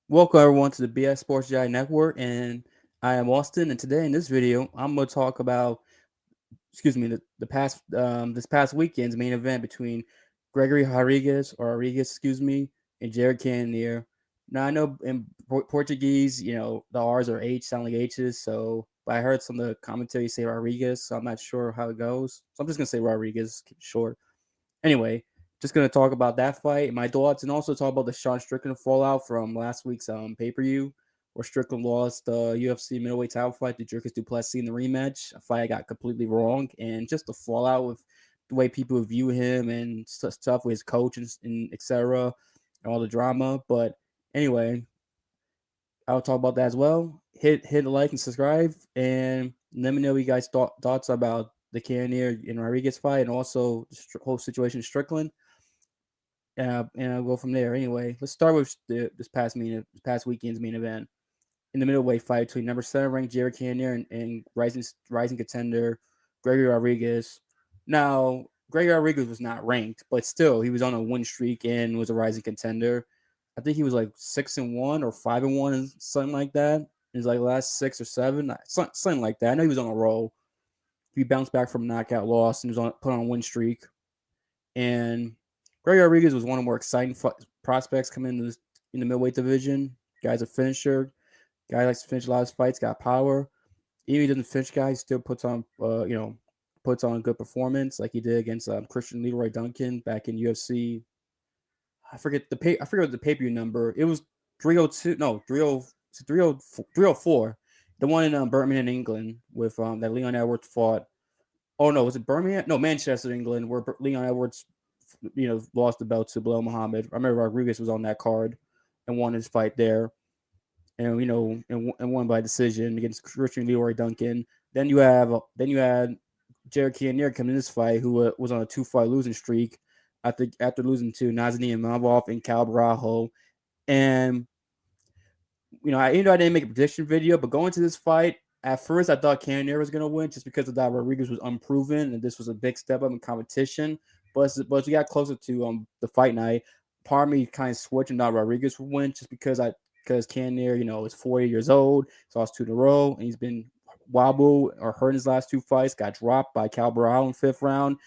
Welcome everyone to the BS Sports Guy Network, and I am Austin. And today in this video, I'm going to talk about, the past this past weekend's main event between Gregory Rodrigues, and Jared Cannonier. Now I know in Portuguese, the R's or H sound like H's, but I heard some of the commentary say Rodrigues, so I'm not sure how it goes. So I'm just gonna say Rodrigues, keep it short. Anyway, just gonna talk about that fight, my thoughts, and also talk about the Sean Strickland fallout from last week's pay per view, where Strickland lost the UFC middleweight title fight to Jerkis Duplessis in the rematch. A fight I got completely wrong, and just the fallout with the way people view him and stuff with his coach and etc. And all the drama. But anyway, I'll talk about that as well. Hit a like and subscribe, and let me know what you guys thoughts about the Cannonier and Rodriguez fight, and also the whole situation with Strickland, and I'll go from there. Anyway, let's start with this past weekend's main event in the middleweight fight between number 7 ranked Jared Cannonier and rising contender Gregory Rodrigues. Now, Gregory Rodrigues was not ranked, but still he was on a win streak and was a rising contender. I think he was like 6-1 or 5-1, something like that. In his like last 6 or 7, something like that. I know he was on a roll. He bounced back from a knockout loss and was put on a win streak. And Greg Rodriguez was one of the more exciting prospects coming in the middleweight division. Guy's a finisher. Guy likes to finish a lot of his fights. Got power. Even if he doesn't finish guys, he still puts on a good performance like he did against Christian Leroy Duncan back in UFC. I forget what the pay per view number. It was 302. No, 304. The one in Birmingham, England, with that Leon Edwards fought. Oh no, was it Birmingham? No, Manchester, England, where Leon Edwards, lost the belt to Bilal Muhammad. I remember Rodriguez was on that card and won his fight there, and won by decision against Christian Leroy Duncan. Then you had Jared Cannonier coming in this fight, who was on a 2-fight losing streak after losing to Nazanin Mavov and Cal Barajo. And I didn't make a prediction video, but going to this fight, at first I thought Cannonier was gonna win just because of that Rodriguez was unproven and this was a big step up in competition. But as we got closer to the fight night, part of me kind of switched and thought Rodriguez would win just because Cannonier, is 40 years old, so lost 2 in a row, and he's been wobbled or hurt in his last 2 fights. Got dropped by Cal Barajo in 5th round,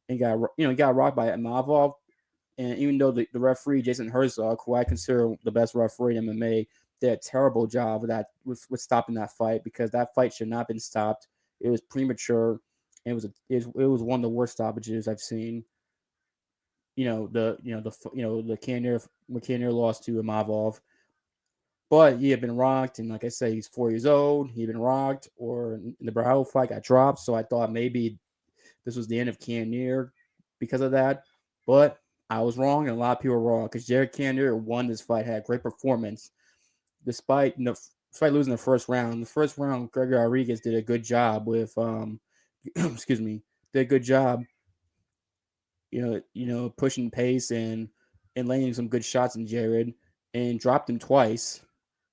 and got rocked by Mavov. And even though the referee Jason Herzog, who I consider the best referee in MMA, did a terrible job with stopping that fight, because that fight should not have been stopped. It was premature. And it was one of the worst stoppages I've seen. The Cannonier lost to Mavov, but he had been rocked, and like I said, he's 4 years old. He had been rocked, or in the Bravo fight got dropped. So I thought maybe this was the end of Cannonier because of that. But I was wrong, and a lot of people were wrong, because Jared Cannonier won this fight, had a great performance, despite losing the first round. The first round, Gregory Rodriguez did a good job with excuse me, did a good job, pushing pace and landing some good shots in Jared, and dropped him twice.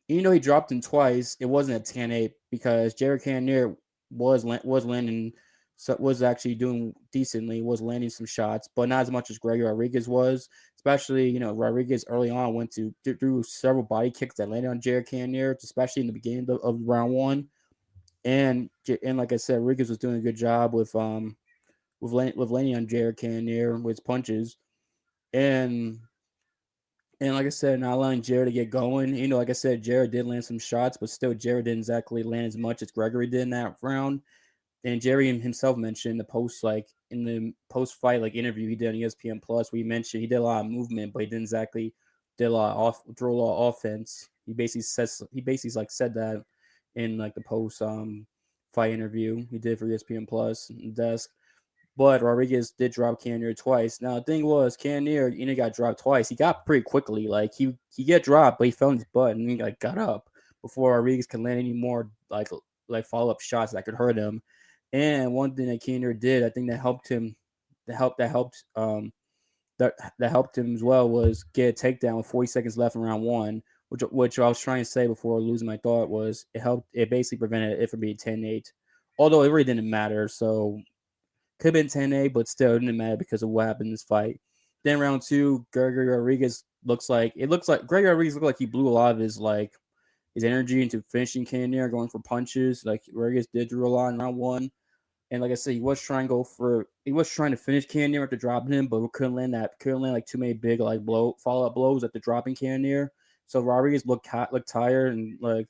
Even though he dropped him twice, it wasn't a 10-8, because Jared Cannonier was landing, so was actually doing decently, was landing some shots, but not as much as Gregory Rodriguez was. Especially, Rodriguez early on went through several body kicks that landed on Jared Cannonier, especially in the beginning of round one. And like I said, Rodriguez was doing a good job with landing on Jared Cannonier with his punches. And and like I said, not allowing Jared to get going. Like I said, Jared did land some shots, but still, Jared didn't exactly land as much as Gregory did in that round. And Jerry himself mentioned in the post fight interview he did on ESPN Plus, where he mentioned he did a lot of movement, but he didn't exactly throw a lot of offense. He basically said that in the post fight interview he did for ESPN Plus desk. But Rodriguez did drop Cannonier twice. Now the thing was, Cannonier, got dropped twice. He got pretty quickly. He get dropped, but he fell on his butt and he got up before Rodriguez could land any more follow up shots that could hurt him. And one thing that Cannonier did, I think that helped him, that helped him as well, was get a takedown with 40 seconds left in round one. Which I was trying to say before losing my thought, was it helped. It basically prevented it from being 10-8. Although it really didn't matter. So could have been 10-8, but still it didn't matter because of what happened in this fight. Then round two, Gregory Rodrigues looks like Gregory Rodrigues looked like he blew a lot of his energy into finishing Cannonier, going for punches. Like Rodrigues did through a lot in round one. And like I said, he was trying to finish Cannonier after dropping him, but couldn't land like too many big like follow up blows after dropping Cannonier. So Rodrigues looked tired, and like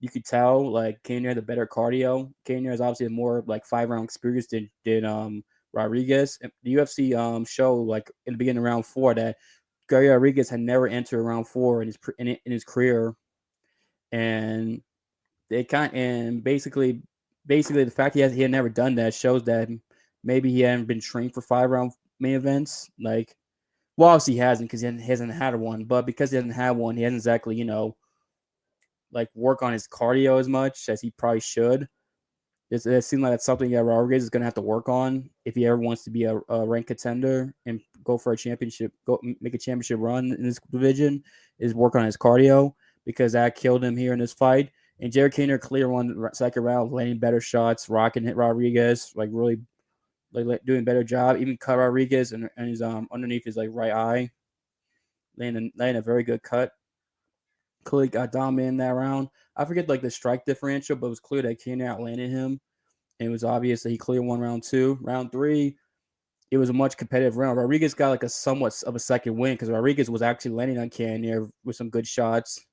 you could tell like Cannonier had the better cardio. Cannonier is obviously more like 5 round experience than Rodrigues. The UFC show like in the beginning of round four that Gary Rodrigues had never entered round four in his career, and basically the fact he had never done that shows that maybe he hadn't been trained for 5 round main events. Like, well, obviously he hasn't because he hasn't had one, but because he hasn't had one, he hasn't exactly like work on his cardio as much as he probably should. It seems like that's something that Rodriguez is going to have to work on if he ever wants to be a ranked contender and go for a championship, go make a championship run in this division. Is work on his cardio because that killed him here in this fight. And Jared Cannonier clear one second round, landing better shots, rocking hit Rodriguez, like really like doing a better job. Even cut Rodriguez and his underneath his like right eye, landing a very good cut. Clearly got dominated in that round. I forget like the strike differential, but it was clear that Cannonier outlanded him. And it was obvious that he cleared one round two. Round three, it was a much competitive round. Rodriguez got like a somewhat of a second win because Rodriguez was actually landing on Cannonier with some good shots.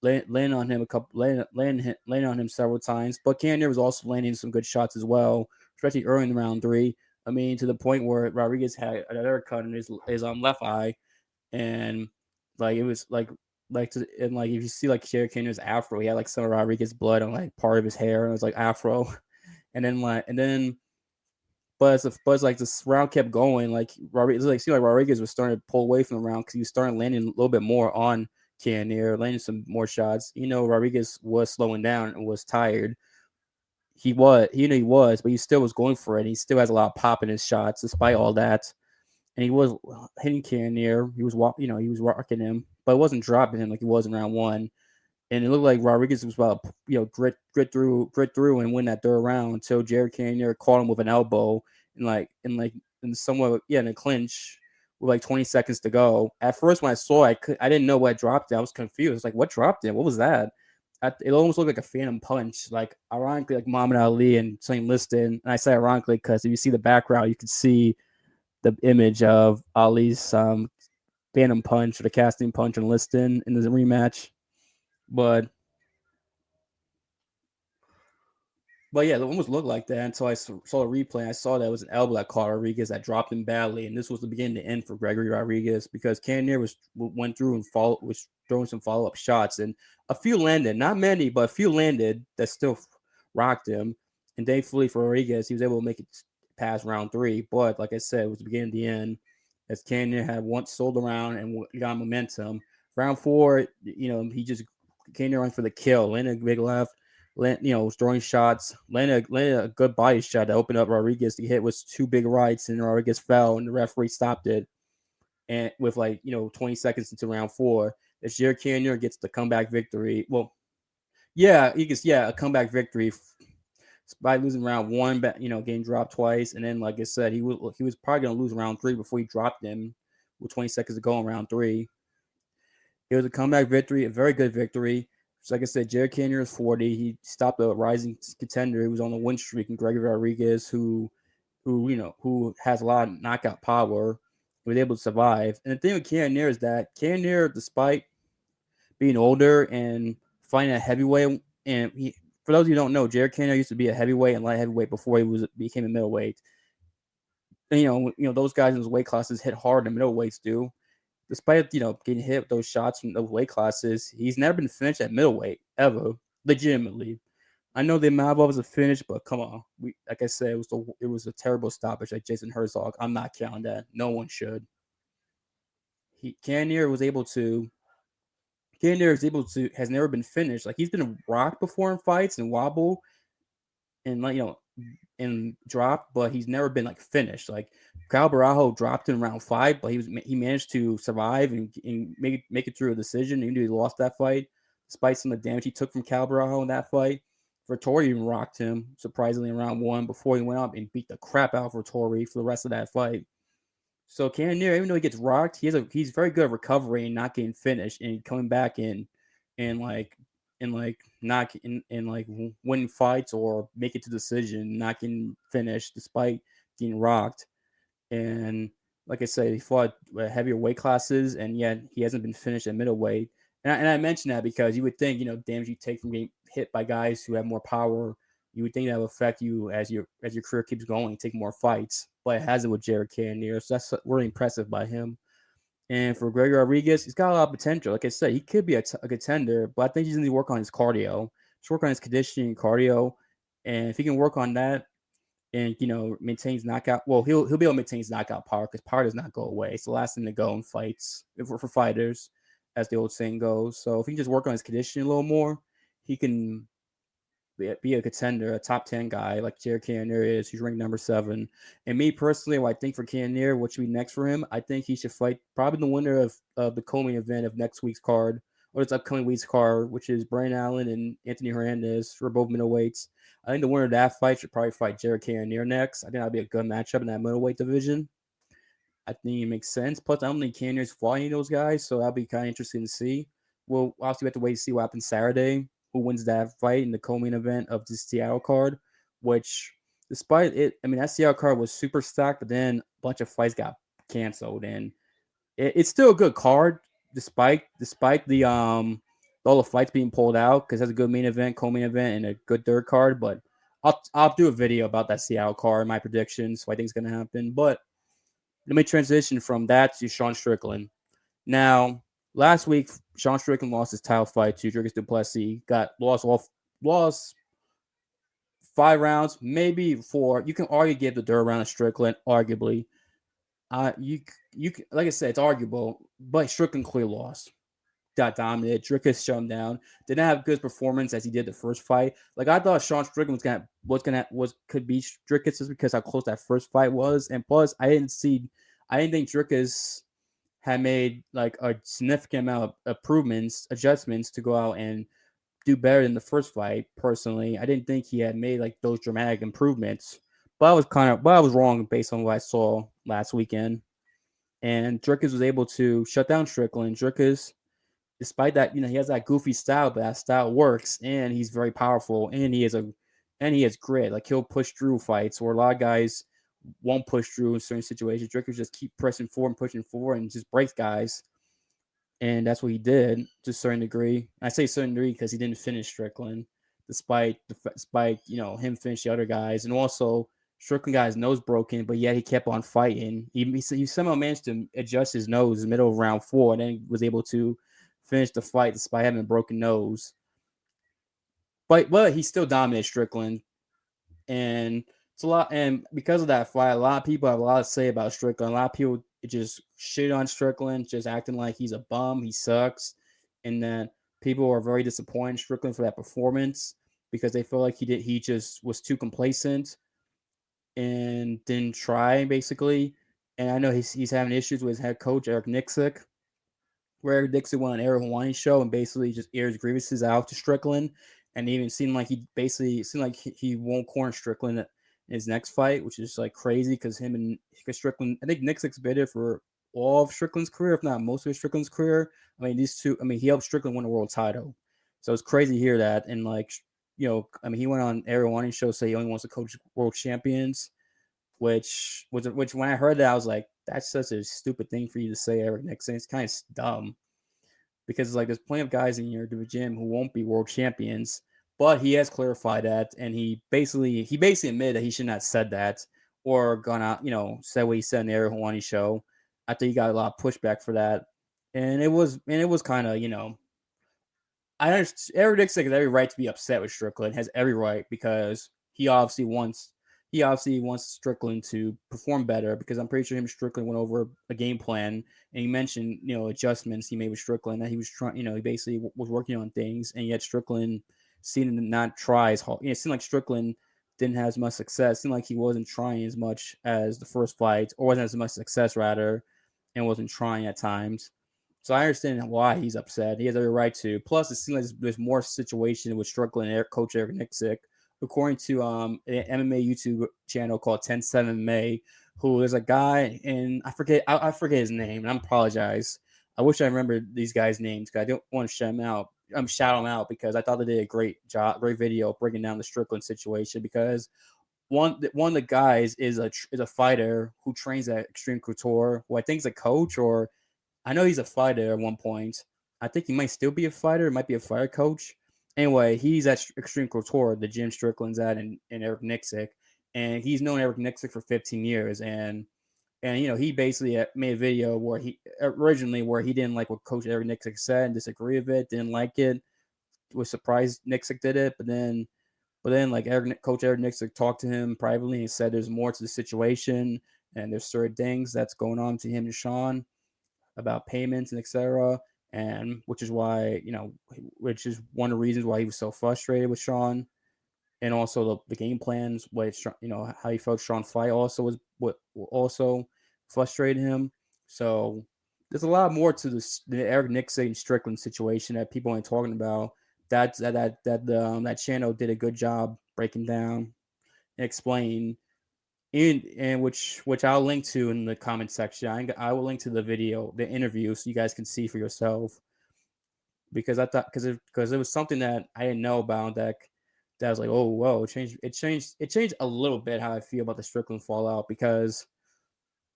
Landing on him landing on him several times, but Cannonier was also landing some good shots as well, especially early in round three. I mean, to the point where Rodriguez had another cut in his left eye, and like it was and like if you see like Jared Cannonier's afro, he had like some of Rodriguez's blood on like part of his hair, and it was like afro, and then but as like this round kept going, like Rodriguez, like seemed like Rodriguez was starting to pull away from the round because he was starting landing a little bit more on Cannonier, landing some more shots. Rodriguez was slowing down and was tired. He was, but he still was going for it. He still has a lot of pop in his shots, despite all that. And he was hitting Cannonier. He was he was rocking him, but it wasn't dropping him like he was in round one. And it looked like Rodriguez was about to, grit through and win that third round until Jared Cannonier caught him with an elbow in somewhat in a clinch with like 20 seconds to go. At first, when I saw it, I didn't know what dropped it. I was confused. Like, what dropped it? What was that? It almost looked like a phantom punch. Like, ironically, like Muhammad Ali and Saint Liston. And I say ironically because if you see the background, you can see the image of Ali's phantom punch or the casting punch on Liston in the rematch. But yeah, it almost looked like that until I saw a replay. I saw that it was an elbow that caught Rodriguez that dropped him badly, and this was the beginning to end for Gregory Rodriguez because Cannonier went through and was throwing some follow up shots, and a few landed, not many, but a few landed that still rocked him. And thankfully for Rodriguez, he was able to make it past round three. But like I said, it was the beginning to the end as Cannonier had once sold around and got momentum. Round four, he just Cannonier went for the kill, landed a big left. Was throwing shots, landed a good body shot that opened up Rodriguez. The hit was two big rights, and Rodriguez fell, and the referee stopped it. And with 20 seconds into round four, as Jared Cannonier gets the comeback victory. Well, yeah, he gets a comeback victory by losing round one, but getting dropped twice, and then like I said, he was probably gonna lose round three before he dropped him with 20 seconds to go in round three. It was a comeback victory, a very good victory. So like I said, Jared Cannonier is 40. He stopped a rising contender who was on the win streak, and Gregory Rodriguez, who has a lot of knockout power, was able to survive. And the thing with Cannonier is that Cannonier, despite being older and fighting a heavyweight, for those of you who don't know, Jared Cannonier used to be a heavyweight and light heavyweight before he became a middleweight. And, those guys in those weight classes hit hard than middleweights do. Despite getting hit with those shots from those weight classes, he's never been finished at middleweight ever, legitimately. I know the Imavov was a finish, but come on, like I said, it was a terrible stoppage like Jason Herzog. I'm not counting that. No one should. Cannonier has never been finished. Like he's been rocked before in fights and wobble, and and dropped, but he's never been like finished. Like Cal Barajo dropped in round 5, but he managed to survive and make it through a decision, even though he lost that fight, despite some of the damage he took from Cal Barajo in that fight. Vettori even rocked him surprisingly in round 1 before he went up and beat the crap out of Vettori for the rest of that fight. So Cannonier, even though he gets rocked, he's very good at recovering and not getting finished and coming back in and not winning fights or make it to decision, not getting finished despite getting rocked. And like I said, he fought heavier weight classes, and yet he hasn't been finished at middleweight. And I mention that because you would think, damage you take from getting hit by guys who have more power, you would think that will affect you as your career keeps going, take more fights. But it hasn't with Jared Cannonier, so that's really impressive by him. And for Gregor Rodrigues, he's got a lot of potential. Like I said, he could be a contender, but I think he's going to work on his cardio. Just work on his conditioning, cardio, and if he can work on that, and maintains knockout. Well, he'll be able to maintain his knockout power because power does not go away. It's the last thing to go in fights for fighters, as the old saying goes. So if he can just work on his conditioning a little more, he can be a contender, a top 10 guy like Jared Cannonier is. He's ranked number 7. And me personally, what I think for Cannonier, what should be next for him, I think he should fight probably the winner of the co-main event of next week's card, or this upcoming week's card, which is Brian Allen and Anthony Hernandez for both middleweights. I think the winner of that fight should probably fight Jared Cannonier next. I think that'd be a good matchup in that middleweight division. I think it makes sense. Plus, I don't think Cannonier's fighting those guys, so that'll be kind of interesting to see. We'll obviously have to wait to see what happens Saturday, who wins that fight in the co-main event of the Seattle card, which, despite it, I mean, that Seattle card was super stacked, but then a bunch of fights got canceled, and it's still a good card, despite the all the fights being pulled out, because that's a good main event, co-main event, and a good third card. But I'll do a video about that Seattle card, my predictions, what I think is going to happen. But let me transition from that to Sean Strickland. Now, last week, Sean Strickland lost his title fight to Dricus du Plessis. Lost 5 rounds, maybe 4. You can argue give the third round to Strickland, arguably. You like I said, it's arguable, but Strickland clearly lost. Got dominated. Dricus shut him down. Didn't have good performance as he did the first fight. Like I thought Sean Strickland could beat Dricus just because how close that first fight was, and plus I didn't think Dricus had made like a significant amount of adjustments to go out and do better than the first fight. Personally, I didn't think he had made like those dramatic improvements. But I was wrong based on what I saw last weekend. And Dricus was able to shut down Strickland. Dricus, despite that, he has that goofy style, but that style works, and he's very powerful, and he has grit. Like he'll push through fights where a lot of guys won't push through in certain situations. Dricus just keep pressing forward and pushing forward and just breaks guys. And that's what he did to a certain degree. I say certain degree because he didn't finish Strickland, despite him finish the other guys, and also Strickland got his nose broken, but yet he kept on fighting. He somehow managed to adjust his nose in the middle of round 4, and then was able to finish the fight despite having a broken nose. But he still dominated Strickland, and it's a lot. And because of that fight, a lot of people have a lot to say about Strickland. A lot of people just shit on Strickland, just acting like he's a bum, he sucks, and then people are very disappointed in Strickland for that performance because they feel like he just was too complacent and didn't try basically. And I know he's having issues with his head coach Eric Nixick, where Eric Nixick went on Ariel Hawani's show and basically just airs grievances out to Strickland, and even seemed like he won't corner Strickland in his next fight, which is like crazy because Strickland, I think Nixick's been there for all of Strickland's career, if not most of Strickland's career. I mean, he helped Strickland win a world title, so it's crazy to hear that. And he went on Ariel Hawani's show, say he only wants to coach world champions, which when I heard that, I was like, that's such a stupid thing for you to say, Eric Nixick. It's kind of dumb because it's like there's plenty of guys in your gym who won't be world champions, but he has clarified that, and he basically admitted that he should not have said that or gone out, said what he said in the Ariel Hawani show. I think he got a lot of pushback for that, and it was kind of I understand Eric Nixick has every right to be upset with Strickland, has every right because he obviously wants Strickland to perform better because I'm pretty sure him and Strickland went over a game plan, and he mentioned adjustments he made with Strickland that he was trying, he basically was working on things, and yet Strickland seemed to not try as hard. It seemed like Strickland didn't have as much success. It seemed like he wasn't trying as much as the first fight, or wasn't as much success rather, and wasn't trying at times. So I understand why he's upset. He has every right to. Plus, it seems like there's more situation with Strickland and coach Eric Nixick, according to an MMA YouTube channel called 10-7 May, who is a guy, and I forget his name, and I apologize. I wish I remembered these guys' names because I don't want to shout them out. Shout them out because I thought they did a great job, great video breaking down the Strickland situation. Because one of the guys is a fighter who trains at Extreme Couture, who I think is a coach, or I know he's a fighter at one point. I think he might still be a fighter. Might be a fighter coach. Anyway, he's at Extreme Couture, the gym Strickland's at, and Eric Nixick, and he's known Eric Nixick for 15 years, and he basically made a video where he didn't like what Coach Eric Nixick said and disagreed with it, didn't like it, was surprised Nixick did it, but then like Coach Eric Nixick talked to him privately and said there's more to the situation and there's certain things that's going on to him and Sean about payments and etc. And which is why which is one of the reasons why he was so frustrated with Sean, and also the game plans, what how he felt Sean fight also was what also frustrated him. So there's a lot more to the Eric Nixick and Strickland situation that people ain't talking about. That channel did a good job breaking down and explaining, and which I'll link to in the comment section. I will link to the video, the interview, so you guys can see for yourself. Because I thought because it was something that I didn't know about that was like, oh whoa, it changed a little bit how I feel about the Strickland fallout, because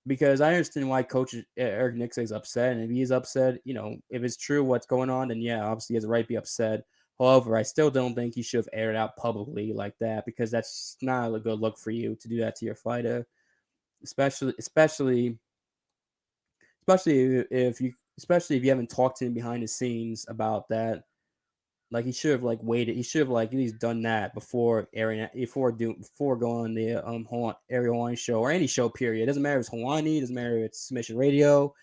I understand why Coach Eric Nixick is upset, and if he's upset, if it's true what's going on, then yeah, obviously he has a right to be upset. However, I still don't think he should have aired out publicly like that, because that's not a good look for you to do that to your fighter, especially especially if you haven't talked to him behind the scenes about that. Like he should have like waited. He should have like at least done that before airing before going on the Ariel Hawani show or any show period. It doesn't matter if it's Hawani, doesn't matter if it's Submission Radio,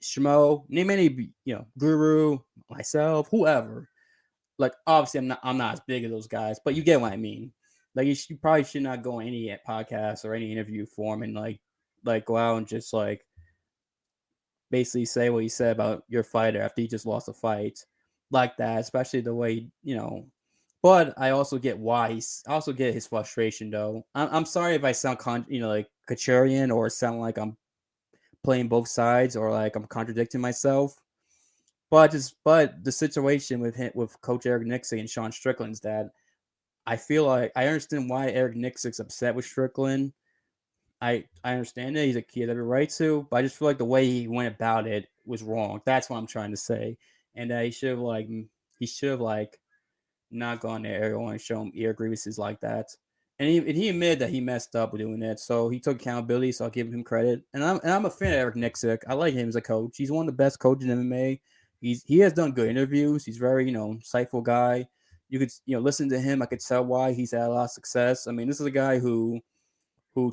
Shmo, name any Guru, myself, whoever. Like obviously I'm not as big as those guys, but you get what I mean. Like you probably should not go on any podcast or any interview form and like go out and just like basically say what he said about your fighter after he just lost a fight like that, especially the way But I also get why I also get his frustration though. I'm sorry if I sound like Kachurian or sound like I'm playing both sides or like I'm contradicting myself. But the situation with Coach Eric Nixick and Sean Strickland's that I feel like I understand why Eric Nixick's upset with Strickland. I understand it. He has every right to, but I just feel like the way he went about it was wrong. That's what I'm trying to say, and that he should have like not gone to Ariel and show him ear grievances like that. And he admitted that he messed up with doing that, so he took accountability. So I'll give him credit. And I'm a fan of Eric Nixick. I like him as a coach. He's one of the best coaches in MMA. He has done good interviews. He's very insightful guy. You could listen to him. I could tell why he's had a lot of success. I mean, this is a guy who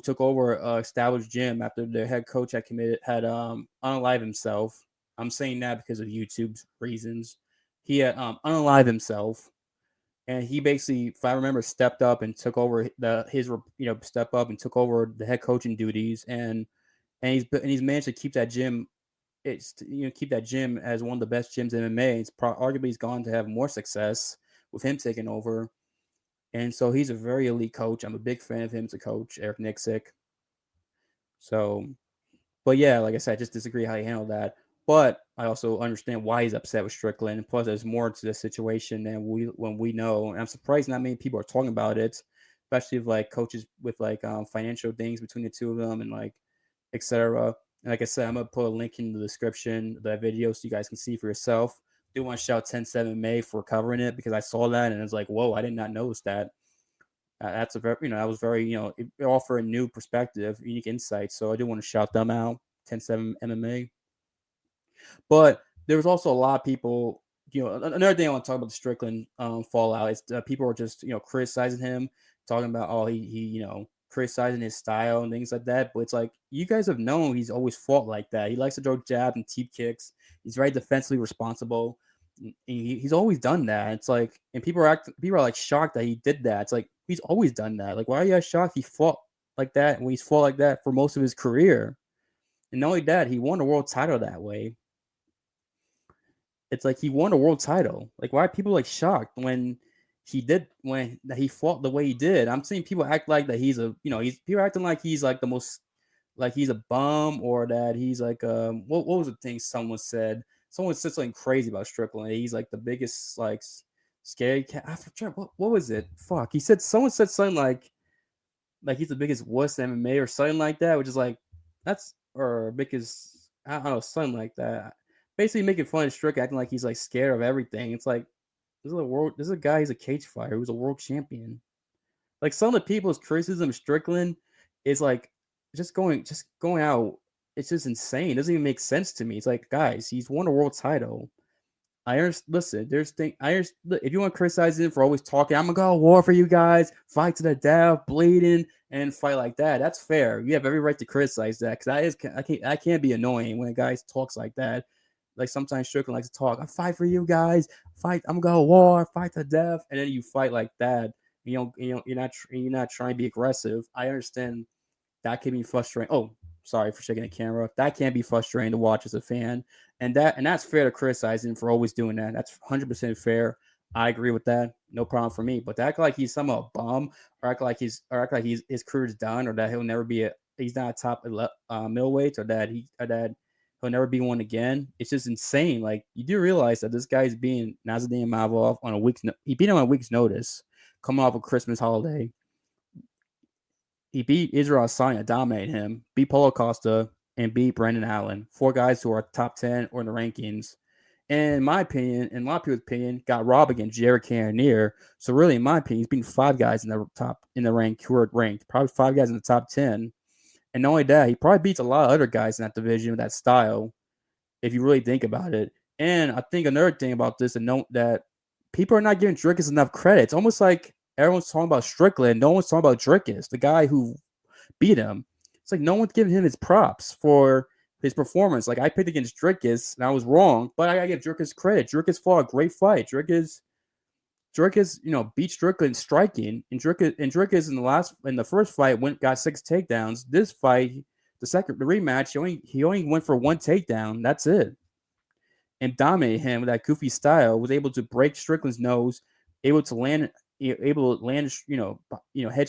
took over established gym after their head coach had unalived himself. I'm saying that because of YouTube's reasons. He had unalived himself, and he basically, if I remember, stepped up and took over step up and took over the head coaching duties, and he's managed to keep that gym. Keep that gym as one of the best gyms in MMA. Arguably he's gone to have more success with him taking over. And so he's a very elite coach. I'm a big fan of him as a coach, Eric Nixick. So, but yeah, like I said, I just disagree how he handled that. But I also understand why he's upset with Strickland. And plus, there's more to the situation than we know. And I'm surprised not many people are talking about it, especially if like coaches with like financial things between the two of them and like etc. And like I said, I'm gonna put a link in the description of that video so you guys can see for yourself. Do want to shout 10-7 May for covering it because I saw that and it's like, whoa, I did not notice that. That's a very, that was very, it offered a new perspective, unique insight. So I do want to shout them out, 10-7 MMA. But there was also a lot of people, another thing I want to talk about the Strickland fallout is people were just, criticizing him, talking about, oh, he criticizing his style and things like that. But it's like, you guys have known he's always fought like that. He likes to throw jabs and teep kicks. He's very defensively responsible. He's always done that. It's like, and people are like shocked that he did that. It's like, he's always done that. Like, why are you guys shocked he fought like that when he's fought like that for most of his career? And not only that, he won a world title that way. It's like he won a world title. Like, why are people like shocked when he fought the way he did? I'm seeing people act like that he's people acting like he's like the most like he's a bum or that he's like what was the thing someone said? Someone said something crazy about Strickland. He's like the biggest like scary cat. I forgot what was it? Fuck. He said someone said something like he's the biggest wuss in MMA or something like that, which is like that's or biggest I don't know something like that. Basically making fun of Strickland, acting like he's like scared of everything. It's like this is a guy. He's a cage fighter who's a world champion. Like some of the people's criticism of Strickland is like just going out. It's just insane. It doesn't even make sense to me. It's like, guys, he's won a world title. I understand. Listen, there's thing. I understand. If you want to criticize him for always talking, I'm gonna go to war for you guys, fight to the death, bleeding, and fight like that. That's fair. You have every right to criticize that because I can't be annoying when a guy talks like that. Like sometimes Strickland likes to talk. I fight for you guys. Fight. I'm gonna go to war, fight to death, and then you fight like that. You're not trying to be aggressive. I understand that can be frustrating. Oh, sorry for shaking the camera. That can be frustrating to watch as a fan, and that's fair to criticize him for always doing that. That's 100% fair. I agree with that. No problem for me. But to act like he's somehow a bum, or act like his career's done, or that he'll never be he's not a top middleweight, or that he'll never be one again. It's just insane. Like you do realize that this guy's being Nazadin Mavov on a he beat him on a week's notice, coming off a Christmas holiday. He beat Israel Adesanya, dominated him, beat Paulo Costa, and beat Brandon Allen. Four guys who are top 10 or in the rankings. And in my opinion, in a lot of people's opinion, got robbed against Jared Cannonier. So really, in my opinion, he's beating five guys in the rank who are ranked, probably five guys in the top 10. And not only that, he probably beats a lot of other guys in that division with that style, if you really think about it. And I think another thing about this, and note that people are not giving Drickus enough credit. It's almost like everyone's talking about Strickland, no one's talking about Drickus, the guy who beat him. It's like no one's giving him his props for his performance. Like I picked against Drickus and I was wrong, but I gotta give Drickus credit. Drickus fought a great fight. Drickus, beat Strickland striking, and Drickus in the first fight got 6 takedowns. This fight, the rematch, he only went for 1 takedown. That's it, and dominated him with that goofy style. Was able to break Strickland's nose, able to land, head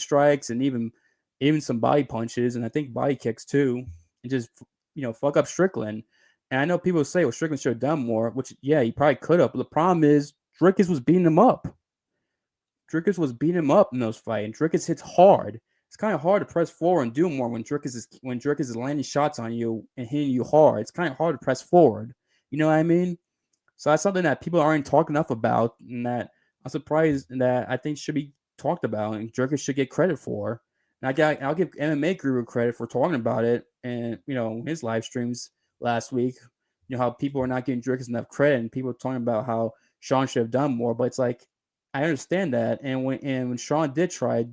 strikes and even some body punches, and I think body kicks too, and just fuck up Strickland. And I know people say, well, Strickland should have done more, which yeah, he probably could have. But the problem is Drickus was beating him up. Drickus was beating him up in those fights, and Drickus hits hard. It's kind of hard to press forward and do more when Drickus is landing shots on you and hitting you hard. It's kind of hard to press forward. You know what I mean? So that's something that people aren't talking enough about, and that I'm surprised that I think should be talked about, and Drickus should get credit for. And I'll give MMA Guru credit for talking about it, and his live streams last week. How people are not giving Drickus enough credit, and people are talking about how Sean should have done more. But it's like I understand that, and when Sean did try,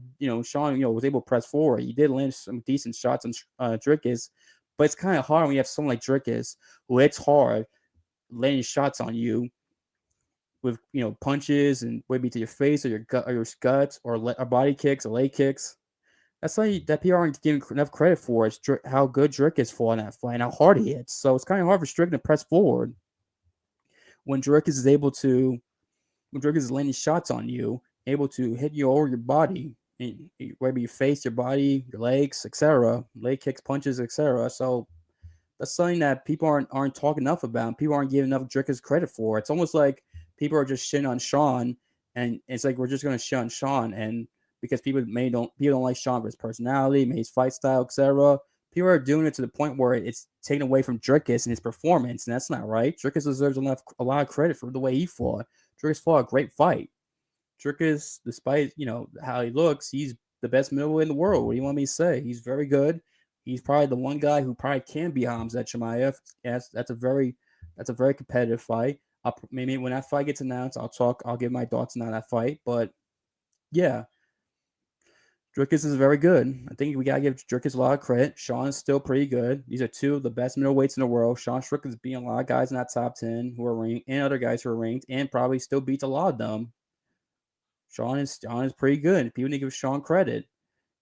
Sean was able to press forward. He did land some decent shots on Drickus, but it's kind of hard when you have someone like Drickus who hits hard, laying shots on you with punches and maybe to your face or your gut or your guts or body kicks or leg kicks. That's something that people aren't giving enough credit for. Is how good Drickus fought in that fight and how hard he hits. So it's kind of hard for Strickland to press forward when Rodgrigues is landing shots on you, able to hit you over your body, whether your face, your body, your legs, etc., leg kicks, punches, etc. So that's something that people aren't talking enough about. People aren't giving enough Drickus credit for. It's almost like people are just shitting on Sean, and it's like we're just going to shit on Sean, and because people don't like Sean for his personality, maybe his fight style, etc. People are doing it to the point where it's taken away from Drickus and his performance, and that's not right. Drickus deserves a lot of credit for the way he fought. Drickus fought a great fight. Drickus, despite how he looks, he's the best middleweight in the world. What do you want me to say? He's very good. He's probably the one guy who probably can be Hamzat Chimaev. Yes, that's a very competitive fight. Maybe when that fight gets announced, I'll give my thoughts on that fight. But yeah, Drickus is very good. I think we gotta give Drickus a lot of credit. Sean is still pretty good. These are two of the best middleweights in the world. Sean Strickland's beating a lot of guys in that top 10 who are ranked, and other guys who are ranked, and probably still beats a lot of them. Sean is pretty good. People need to give Sean credit.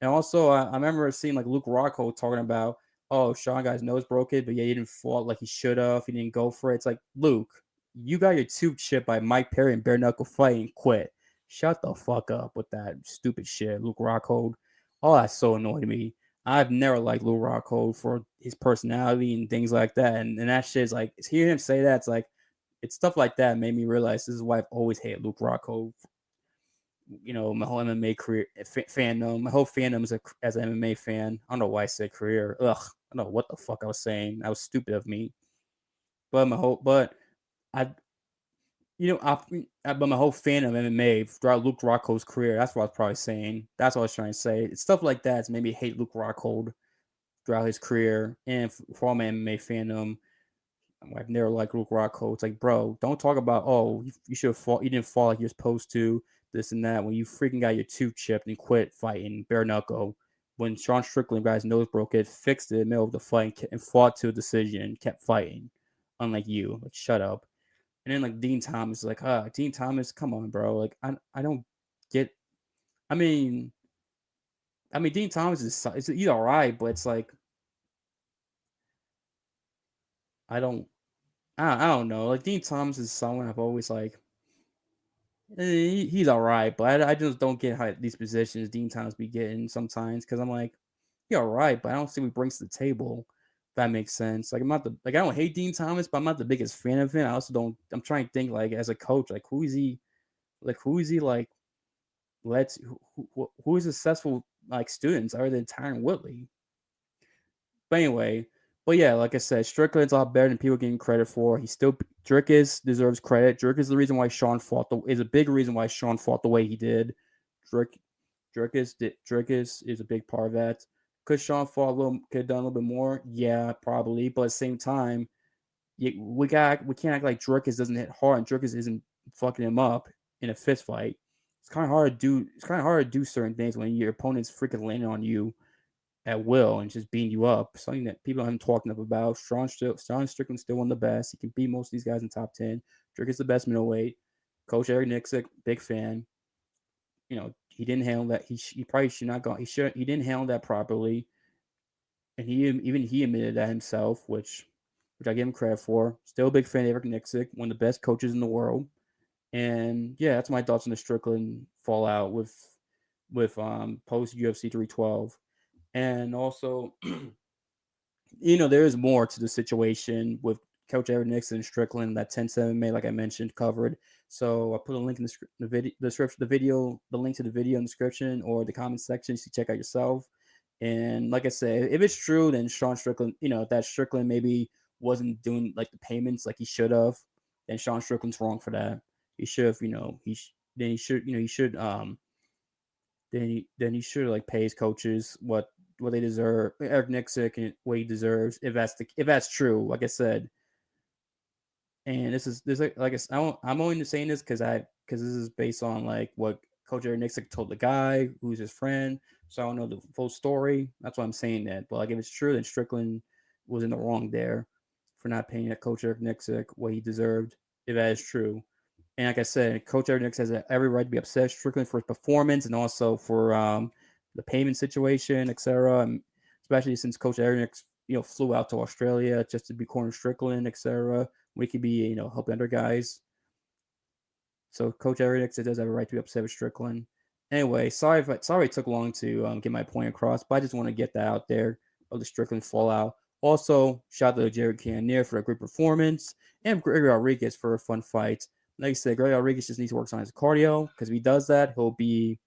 And also, I remember seeing like Luke Rockhold talking about, oh, Sean got his nose broken, but yeah, he didn't fall like he should have. He didn't go for it. It's like, Luke, you got your tooth chipped by Mike Perry and bare knuckle fight and quit. Shut the fuck up with that stupid shit, Luke Rockhold. Oh, that so annoyed me. I've never liked Lil Rocco for his personality and things like that. And that shit is like, hearing him say that, it's like, it's stuff like that made me realize this is why I've always hated Luke Rocco. You know, my whole MMA career, fandom, my whole fandom as an MMA fan. I don't know why I said career. Ugh, I don't know what the fuck I was saying. That was stupid of me. But I, but my whole fan of MMA throughout Luke Rockhold's career. That's what I was probably saying. That's what I was trying to say. It's stuff like that that's made me hate Luke Rockhold throughout his career, and for all my MMA fandom. I've never liked Luke Rockhold. It's like, bro, don't talk about, oh, you should have fought. You didn't fall like you're supposed to. This and that. When you freaking got your tooth chipped and quit fighting bare knuckle. When Sean Strickland got his nose broke, it fixed it in the middle of the fight and fought to a decision, kept fighting. Unlike you, like, shut up. And then like Dean Thomas, like, Dean Thomas, come on, bro. Like, I don't get. I mean, Dean Thomas he's all right, but it's like I don't I don't know. Like Dean Thomas is someone I've always like. He's all right, but I just don't get how these positions Dean Thomas be getting sometimes because I'm like, he all right, but I don't see what he brings to the table. If that makes sense. Like I'm not I don't hate Dean Thomas, but I'm not the biggest fan of him. I also don't. I'm trying to think like as a coach, like who is he? Like who is he? Like who is successful like students other than Tyron Woodley? But anyway, but yeah, like I said, Strickland's a lot better than people getting credit for. He still Dricus deserves credit. Dricus is the reason why Sean fought is a big reason why Sean fought the way he did. Dricus is a big part of that. Could Sean fought could have done a little bit more? Yeah, probably. But at the same time, we can't act like Dricus doesn't hit hard and Dricus isn't fucking him up in a fist fight. It's kind of hard to do certain things when your opponent's freaking landing on you at will and just beating you up. Something that people haven't talked enough about. Sean Strickland's still one of the best. He can beat most of these guys in top 10. Drake is the best middleweight. Coach Eric Nixick, big fan. You know, he didn't handle that. He probably should not go. He didn't handle that properly. And he admitted that himself, which I give him credit for. Still a big fan of Eric Nixick, one of the best coaches in the world. And yeah, that's my thoughts on the Strickland fallout with post UFC 312. And also, there is more to the situation with Coach Eric Nixon and Strickland that 10-7 May, like I mentioned, covered. So I put a link in the description, the link to the video in the description or the comment section so you can check out yourself. And like I said, if it's true, then Sean Strickland, that Strickland maybe wasn't doing like the payments like he should have, then Sean Strickland's wrong for that. He should have, then he should like pay his coaches what they deserve. Eric Nixick and what he deserves if that's true. Like I said, and this like I'm only saying this because this is based on like what Coach Eric Nixick told the guy who's his friend. So I don't know the full story. That's why I'm saying that. But like if it's true, then Strickland was in the wrong there for not paying that Coach Eric Nixick what he deserved. If that is true. And like I said, Coach Eric Nixick has every right to be upset Strickland for his performance and also for the payment situation, etc. Especially since Coach Eric flew out to Australia just to be corner Strickland, etc. We could be helping other guys. So Coach Eric does have a right to be upset with Strickland. Anyway, sorry it took long to get my point across, but I just want to get that out there of the Strickland fallout. Also, shout out to Jared Cannonier for a great performance and Gregory Rodgrigues for a fun fight. Like I said, Gregory Rodgrigues just needs to work on his cardio because if he does that, he'll be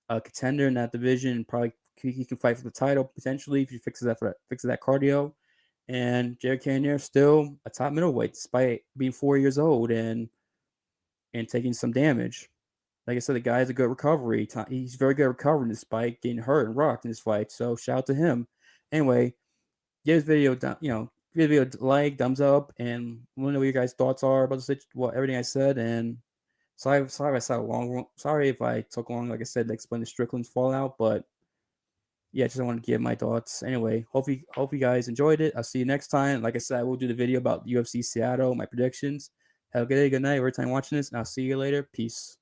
a contender in that division. Probably he can fight for the title potentially if he fixes that cardio. And Jared Cannonier still a top middleweight despite being 4 years old and taking some damage. Like I said, the guy has a good recovery. He's very good at recovering despite getting hurt and rocked in this fight. So shout out to him. Anyway, give this video give the video a like, thumbs up, and let me know what your guys' thoughts are about everything I said. And sorry if I said long. Sorry if I took long, like I said, to explain the Strickland's fallout. But yeah, just want to give my thoughts. Anyway, hope you guys enjoyed it. I'll see you next time. Like I said, I will do the video about UFC Seattle, my predictions. Have a good day, good night, every time watching this, and I'll see you later. Peace.